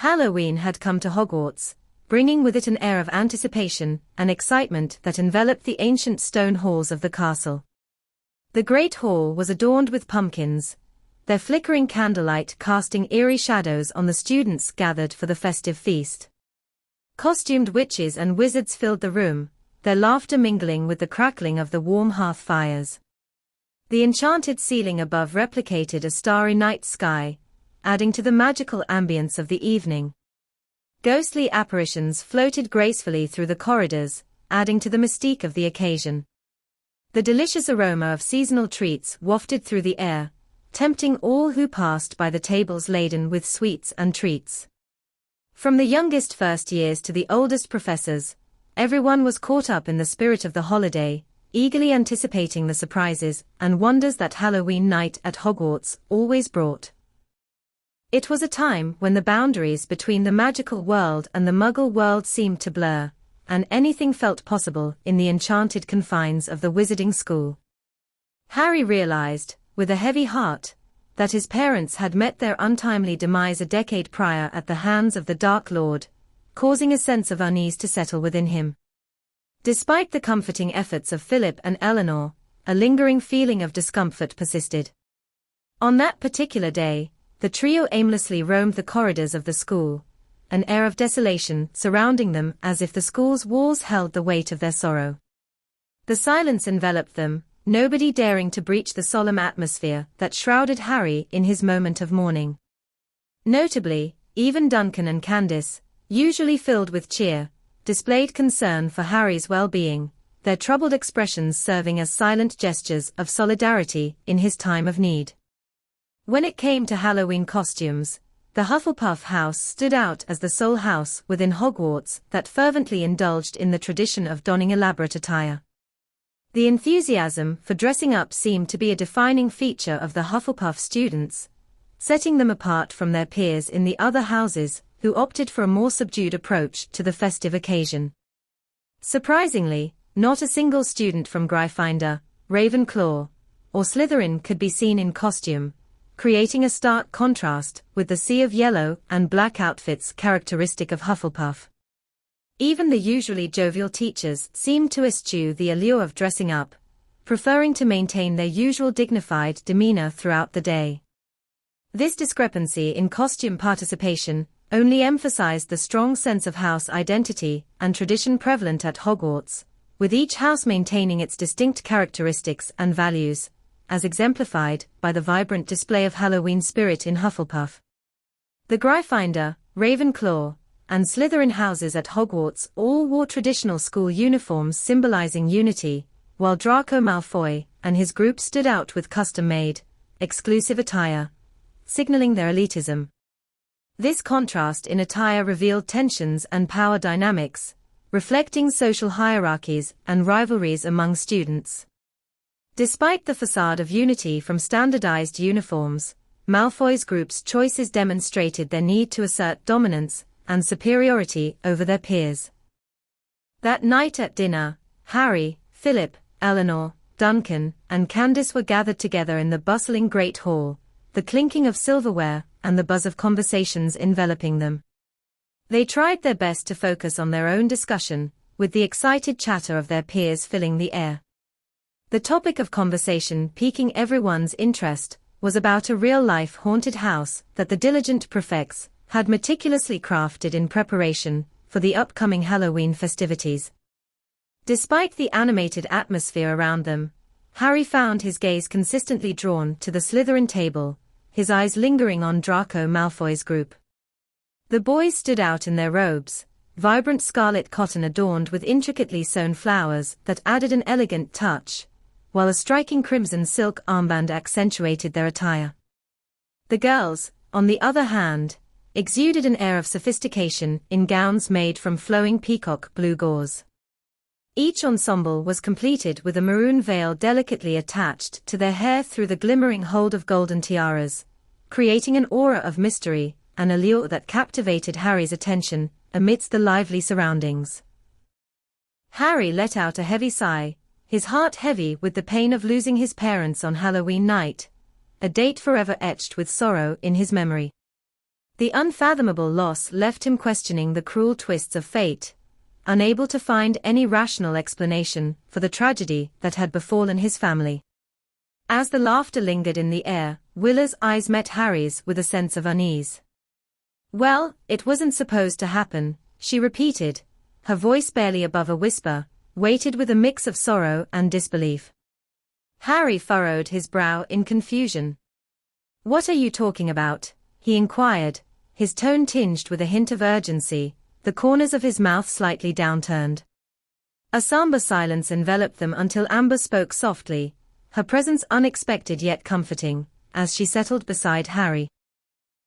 Halloween had come to Hogwarts, bringing with it an air of anticipation and excitement that enveloped the ancient stone halls of the castle. The Great Hall was adorned with pumpkins, their flickering candlelight casting eerie shadows on the students gathered for the festive feast. Costumed witches and wizards filled the room, their laughter mingling with the crackling of the warm hearth fires. The enchanted ceiling above replicated a starry night sky, adding to the magical ambience of the evening. Ghostly apparitions floated gracefully through the corridors, adding to the mystique of the occasion. The delicious aroma of seasonal treats wafted through the air, tempting all who passed by the tables laden with sweets and treats. From the youngest first years to the oldest professors, everyone was caught up in the spirit of the holiday, eagerly anticipating the surprises and wonders that Halloween night at Hogwarts always brought. It was a time when the boundaries between the magical world and the Muggle world seemed to blur, and anything felt possible in the enchanted confines of the wizarding school. Harry realized, with a heavy heart, that his parents had met their untimely demise a decade prior at the hands of the Dark Lord, causing a sense of unease to settle within him. Despite the comforting efforts of Philip and Eleanor, a lingering feeling of discomfort persisted. On that particular day, the trio aimlessly roamed the corridors of the school, an air of desolation surrounding them as if the school's walls held the weight of their sorrow. The silence enveloped them, nobody daring to breach the solemn atmosphere that shrouded Harry in his moment of mourning. Notably, even Duncan and Candace, usually filled with cheer, displayed concern for Harry's well-being, their troubled expressions serving as silent gestures of solidarity in his time of need. When it came to Halloween costumes, the Hufflepuff house stood out as the sole house within Hogwarts that fervently indulged in the tradition of donning elaborate attire. The enthusiasm for dressing up seemed to be a defining feature of the Hufflepuff students, setting them apart from their peers in the other houses who opted for a more subdued approach to the festive occasion. Surprisingly, not a single student from Gryffindor, Ravenclaw, or Slytherin could be seen in costume, creating a stark contrast with the sea of yellow and black outfits characteristic of Hufflepuff. Even the usually jovial teachers seemed to eschew the allure of dressing up, preferring to maintain their usual dignified demeanor throughout the day. This discrepancy in costume participation only emphasized the strong sense of house identity and tradition prevalent at Hogwarts, with each house maintaining its distinct characteristics and values, as exemplified by the vibrant display of Halloween spirit in Hufflepuff. The Gryffindor, Ravenclaw, and Slytherin houses at Hogwarts all wore traditional school uniforms symbolizing unity, while Draco Malfoy and his group stood out with custom-made, exclusive attire, signaling their elitism. This contrast in attire revealed tensions and power dynamics, reflecting social hierarchies and rivalries among students. Despite the facade of unity from standardized uniforms, Malfoy's group's choices demonstrated their need to assert dominance and superiority over their peers. That night at dinner, Harry, Philip, Eleanor, Duncan, and Candace were gathered together in the bustling Great Hall, the clinking of silverware and the buzz of conversations enveloping them. They tried their best to focus on their own discussion, with the excited chatter of their peers filling the air. The topic of conversation piquing everyone's interest was about a real-life haunted house that the diligent prefects had meticulously crafted in preparation for the upcoming Halloween festivities. Despite the animated atmosphere around them, Harry found his gaze consistently drawn to the Slytherin table, his eyes lingering on Draco Malfoy's group. The boys stood out in their robes, vibrant scarlet cotton adorned with intricately sewn flowers that added an elegant touch, while a striking crimson silk armband accentuated their attire. The girls, on the other hand, exuded an air of sophistication in gowns made from flowing peacock blue gauze. Each ensemble was completed with a maroon veil delicately attached to their hair through the glimmering hold of golden tiaras, creating an aura of mystery and allure that captivated Harry's attention amidst the lively surroundings. Harry let out a heavy sigh, his heart heavy with the pain of losing his parents on Halloween night, a date forever etched with sorrow in his memory. The unfathomable loss left him questioning the cruel twists of fate, unable to find any rational explanation for the tragedy that had befallen his family. As the laughter lingered in the air, Willa's eyes met Harry's with a sense of unease. "Well, it wasn't supposed to happen," she repeated, her voice barely above a whisper, weighted with a mix of sorrow and disbelief. Harry furrowed his brow in confusion. "What are you talking about?" he inquired, his tone tinged with a hint of urgency, the corners of his mouth slightly downturned. A somber silence enveloped them until Amber spoke softly, her presence unexpected yet comforting, as she settled beside Harry.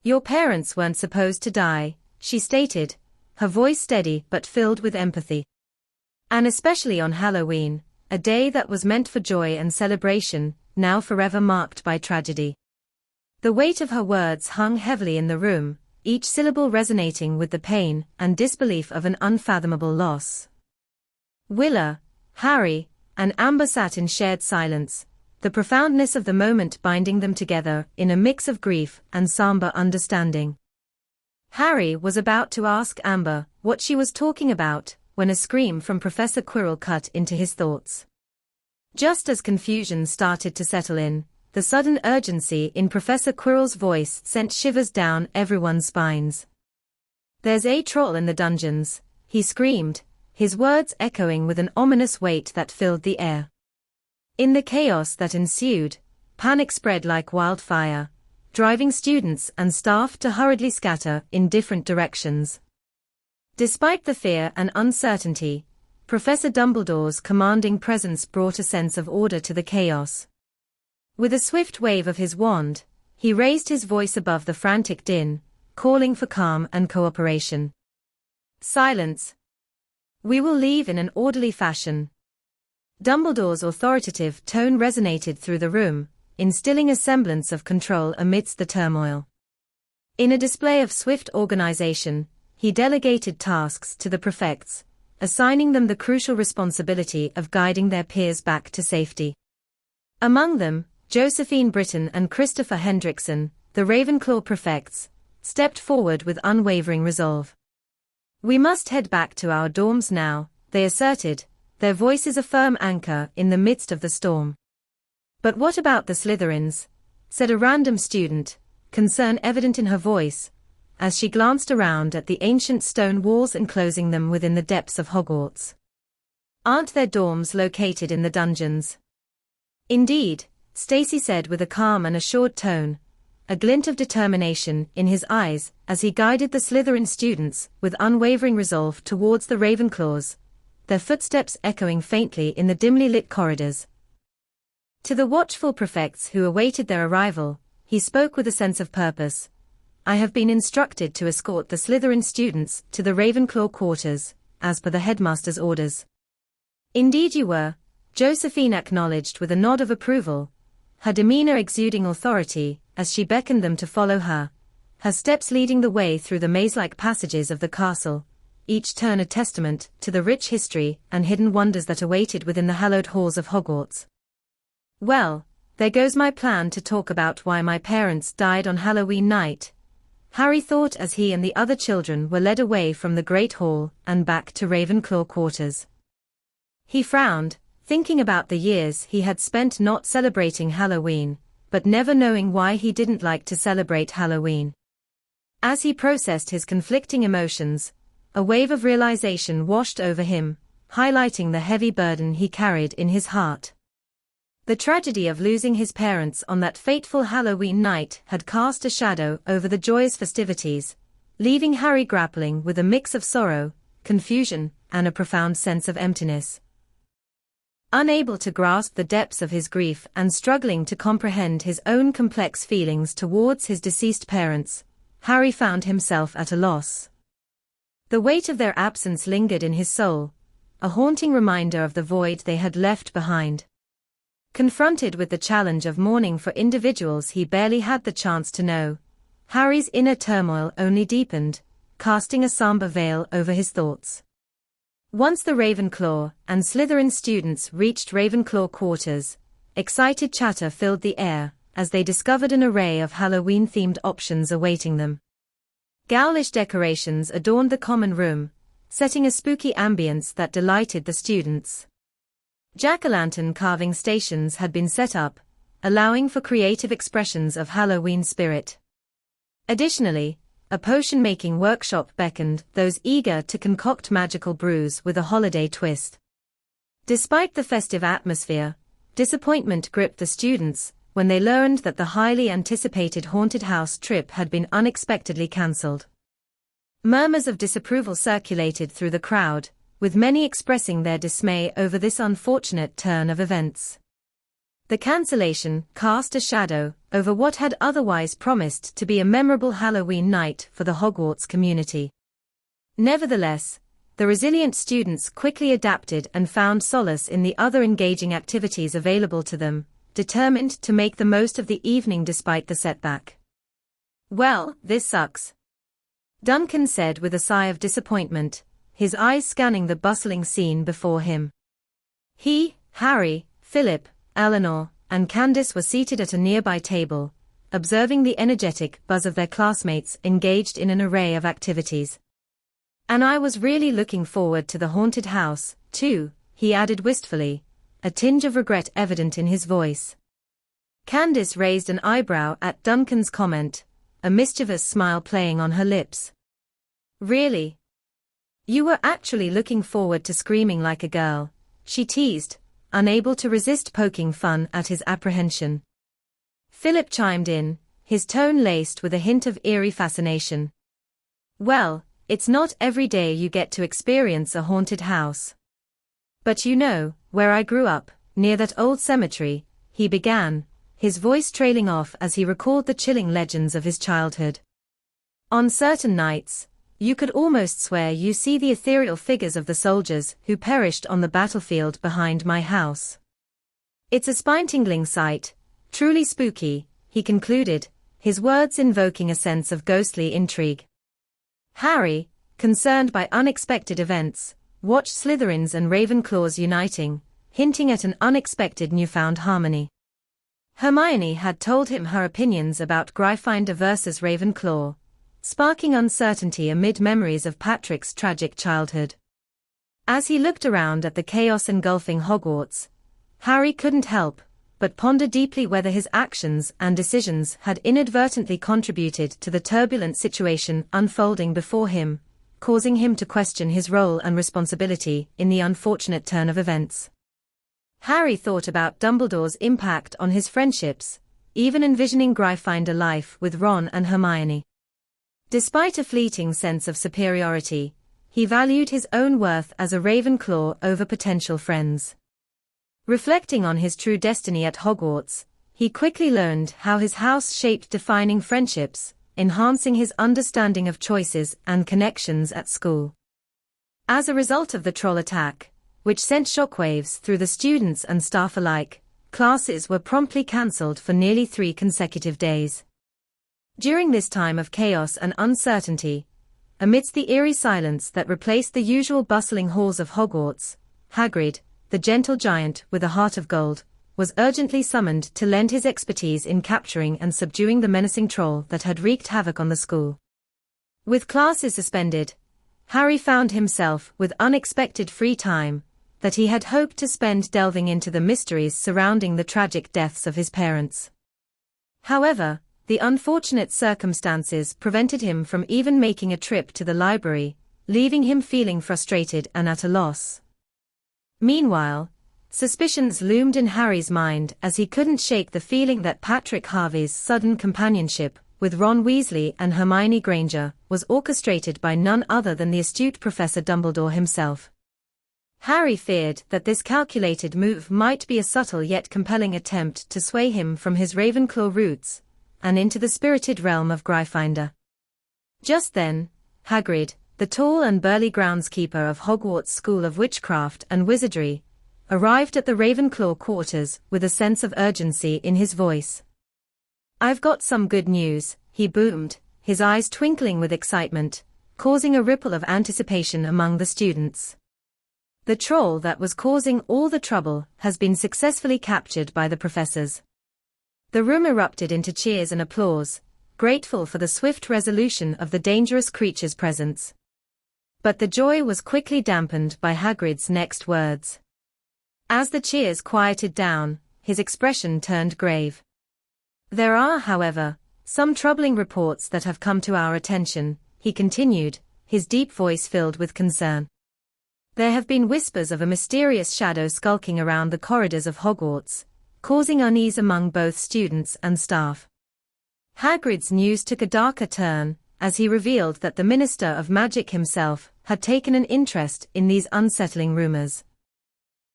"Your parents weren't supposed to die," she stated, her voice steady but filled with empathy. "And especially on Halloween, a day that was meant for joy and celebration, now forever marked by tragedy." The weight of her words hung heavily in the room, each syllable resonating with the pain and disbelief of an unfathomable loss. Willa, Harry, and Amber sat in shared silence, the profoundness of the moment binding them together in a mix of grief and somber understanding. Harry was about to ask Amber what she was talking about when a scream from Professor Quirrell cut into his thoughts. Just as confusion started to settle in, the sudden urgency in Professor Quirrell's voice sent shivers down everyone's spines. "There's a troll in the dungeons," he screamed, his words echoing with an ominous weight that filled the air. In the chaos that ensued, panic spread like wildfire, driving students and staff to hurriedly scatter in different directions. Despite the fear and uncertainty, Professor Dumbledore's commanding presence brought a sense of order to the chaos. With a swift wave of his wand, he raised his voice above the frantic din, calling for calm and cooperation. "Silence. We will leave in an orderly fashion." Dumbledore's authoritative tone resonated through the room, instilling a semblance of control amidst the turmoil. In a display of swift organization, he delegated tasks to the prefects, assigning them the crucial responsibility of guiding their peers back to safety. Among them, Josephine Britton and Christopher Hendrickson, the Ravenclaw prefects, stepped forward with unwavering resolve. "We must head back to our dorms now," they asserted, their voices a firm anchor in the midst of the storm. "But what about the Slytherins?" said a random student, concern evident in her voice, as she glanced around at the ancient stone walls enclosing them within the depths of Hogwarts. "Aren't their dorms located in the dungeons?" "Indeed," Stacy said with a calm and assured tone, a glint of determination in his eyes as he guided the Slytherin students with unwavering resolve towards the Ravenclaws, their footsteps echoing faintly in the dimly lit corridors. To the watchful prefects who awaited their arrival, he spoke with a sense of purpose. "I have been instructed to escort the Slytherin students to the Ravenclaw quarters, as per the headmaster's orders." "Indeed you were," Josephine acknowledged with a nod of approval, her demeanor exuding authority as she beckoned them to follow her, her steps leading the way through the maze-like passages of the castle, each turn a testament to the rich history and hidden wonders that awaited within the hallowed halls of Hogwarts. "Well, there goes my plan to talk about why my parents died on Halloween night," Harry thought as he and the other children were led away from the Great Hall and back to Ravenclaw quarters. He frowned, thinking about the years he had spent not celebrating Halloween, but never knowing why he didn't like to celebrate Halloween. As he processed his conflicting emotions, a wave of realization washed over him, highlighting the heavy burden he carried in his heart. The tragedy of losing his parents on that fateful Halloween night had cast a shadow over the joyous festivities, leaving Harry grappling with a mix of sorrow, confusion, and a profound sense of emptiness. Unable to grasp the depths of his grief and struggling to comprehend his own complex feelings towards his deceased parents, Harry found himself at a loss. The weight of their absence lingered in his soul, a haunting reminder of the void they had left behind. Confronted with the challenge of mourning for individuals he barely had the chance to know, Harry's inner turmoil only deepened, casting a somber veil over his thoughts. Once the Ravenclaw and Slytherin students reached Ravenclaw quarters, excited chatter filled the air as they discovered an array of Halloween-themed options awaiting them. Ghoulish decorations adorned the common room, setting a spooky ambience that delighted the students. Jack-o'-lantern carving stations had been set up, allowing for creative expressions of Halloween spirit. Additionally, a potion-making workshop beckoned those eager to concoct magical brews with a holiday twist. Despite the festive atmosphere, disappointment gripped the students when they learned that the highly anticipated haunted house trip had been unexpectedly cancelled. Murmurs of disapproval circulated through the crowd, with many expressing their dismay over this unfortunate turn of events. The cancellation cast a shadow over what had otherwise promised to be a memorable Halloween night for the Hogwarts community. Nevertheless, the resilient students quickly adapted and found solace in the other engaging activities available to them, determined to make the most of the evening despite the setback. "Well, this sucks," Duncan said with a sigh of disappointment, his eyes scanning the bustling scene before him. He, Harry, Philip, Eleanor, and Candace were seated at a nearby table, observing the energetic buzz of their classmates engaged in an array of activities. "And I was really looking forward to the haunted house, too," he added wistfully, a tinge of regret evident in his voice. Candace raised an eyebrow at Duncan's comment, a mischievous smile playing on her lips. "Really? You were actually looking forward to screaming like a girl," she teased, unable to resist poking fun at his apprehension. Philip chimed in, his tone laced with a hint of eerie fascination. "Well, it's not every day you get to experience a haunted house. But you know, where I grew up, near that old cemetery," he began, his voice trailing off as he recalled the chilling legends of his childhood. "On certain nights, you could almost swear you see the ethereal figures of the soldiers who perished on the battlefield behind my house. It's a spine-tingling sight, truly spooky," he concluded, his words invoking a sense of ghostly intrigue. Harry, concerned by unexpected events, watched Slytherins and Ravenclaws uniting, hinting at an unexpected newfound harmony. Hermione had told him her opinions about Gryffindor versus Ravenclaw, sparking uncertainty amid memories of Patrick's tragic childhood. As he looked around at the chaos engulfing Hogwarts, Harry couldn't help but ponder deeply whether his actions and decisions had inadvertently contributed to the turbulent situation unfolding before him, causing him to question his role and responsibility in the unfortunate turn of events. Harry thought about Dumbledore's impact on his friendships, even envisioning Gryffindor life with Ron and Hermione. Despite a fleeting sense of superiority, he valued his own worth as a Ravenclaw over potential friends. Reflecting on his true destiny at Hogwarts, he quickly learned how his house shaped defining friendships, enhancing his understanding of choices and connections at school. As a result of the troll attack, which sent shockwaves through the students and staff alike, classes were promptly cancelled for nearly 3 consecutive days. During this time of chaos and uncertainty, amidst the eerie silence that replaced the usual bustling halls of Hogwarts, Hagrid, the gentle giant with a heart of gold, was urgently summoned to lend his expertise in capturing and subduing the menacing troll that had wreaked havoc on the school. With classes suspended, Harry found himself with unexpected free time that he had hoped to spend delving into the mysteries surrounding the tragic deaths of his parents. However, the unfortunate circumstances prevented him from even making a trip to the library, leaving him feeling frustrated and at a loss. Meanwhile, suspicions loomed in Harry's mind as he couldn't shake the feeling that Patrick Harvey's sudden companionship with Ron Weasley and Hermione Granger was orchestrated by none other than the astute Professor Dumbledore himself. Harry feared that this calculated move might be a subtle yet compelling attempt to sway him from his Ravenclaw roots and into the spirited realm of Gryffindor. Just then, Hagrid, the tall and burly groundskeeper of Hogwarts School of Witchcraft and Wizardry, arrived at the Ravenclaw quarters with a sense of urgency in his voice. "I've got some good news," he boomed, his eyes twinkling with excitement, causing a ripple of anticipation among the students. "The troll that was causing all the trouble has been successfully captured by the professors." The room erupted into cheers and applause, grateful for the swift resolution of the dangerous creature's presence. But the joy was quickly dampened by Hagrid's next words. As the cheers quieted down, his expression turned grave. "There are, however, some troubling reports that have come to our attention," he continued, his deep voice filled with concern. "There have been whispers of a mysterious shadow skulking around the corridors of Hogwarts, causing unease among both students and staff." Hagrid's news took a darker turn, as he revealed that the Minister of Magic himself had taken an interest in these unsettling rumors.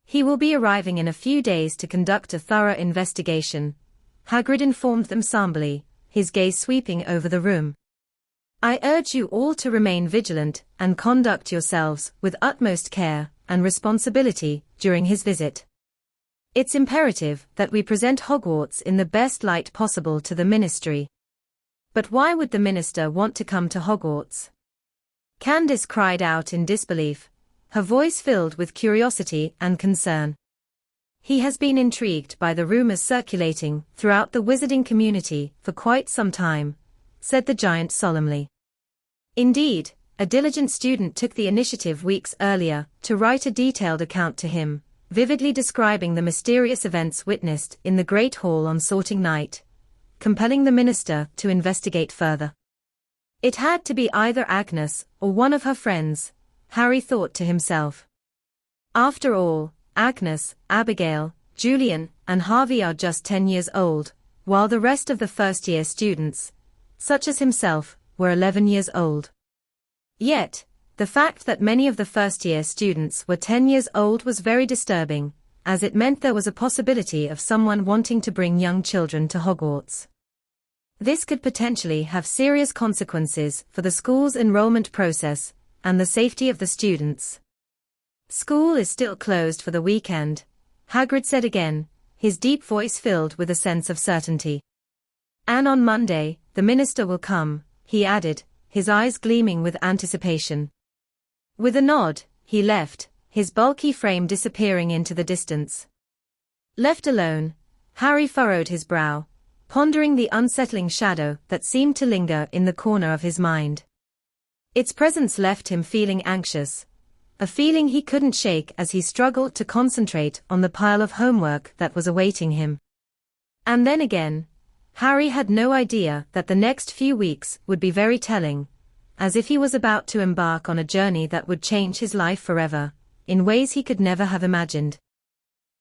"He will be arriving in a few days to conduct a thorough investigation," Hagrid informed them somberly, his gaze sweeping over the room. "I urge you all to remain vigilant and conduct yourselves with utmost care and responsibility during his visit. It's imperative that we present Hogwarts in the best light possible to the Ministry." "But why would the Minister want to come to Hogwarts?" Candace cried out in disbelief, her voice filled with curiosity and concern. "He has been intrigued by the rumors circulating throughout the wizarding community for quite some time," said the giant solemnly. "Indeed, a diligent student took the initiative weeks earlier to write a detailed account to him, vividly describing the mysterious events witnessed in the Great Hall on Sorting Night, compelling the Minister to investigate further. It had to be either Agnes or one of her friends," Harry thought to himself. "After all, Agnes, Abigail, Julian, and Harvey are just 10 years old, while the rest of the first-year students, such as himself, were 11 years old." Yet, the fact that many of the first-year students were 10 years old was very disturbing, as it meant there was a possibility of someone wanting to bring young children to Hogwarts. This could potentially have serious consequences for the school's enrollment process and the safety of the students. "School is still closed for the weekend," Hagrid said again, his deep voice filled with a sense of certainty. "And on Monday, the Minister will come," he added, his eyes gleaming with anticipation. With a nod, he left, his bulky frame disappearing into the distance. Left alone, Harry furrowed his brow, pondering the unsettling shadow that seemed to linger in the corner of his mind. Its presence left him feeling anxious, a feeling he couldn't shake as he struggled to concentrate on the pile of homework that was awaiting him. And then again, Harry had no idea that the next few weeks would be very telling, as if he was about to embark on a journey that would change his life forever, in ways he could never have imagined.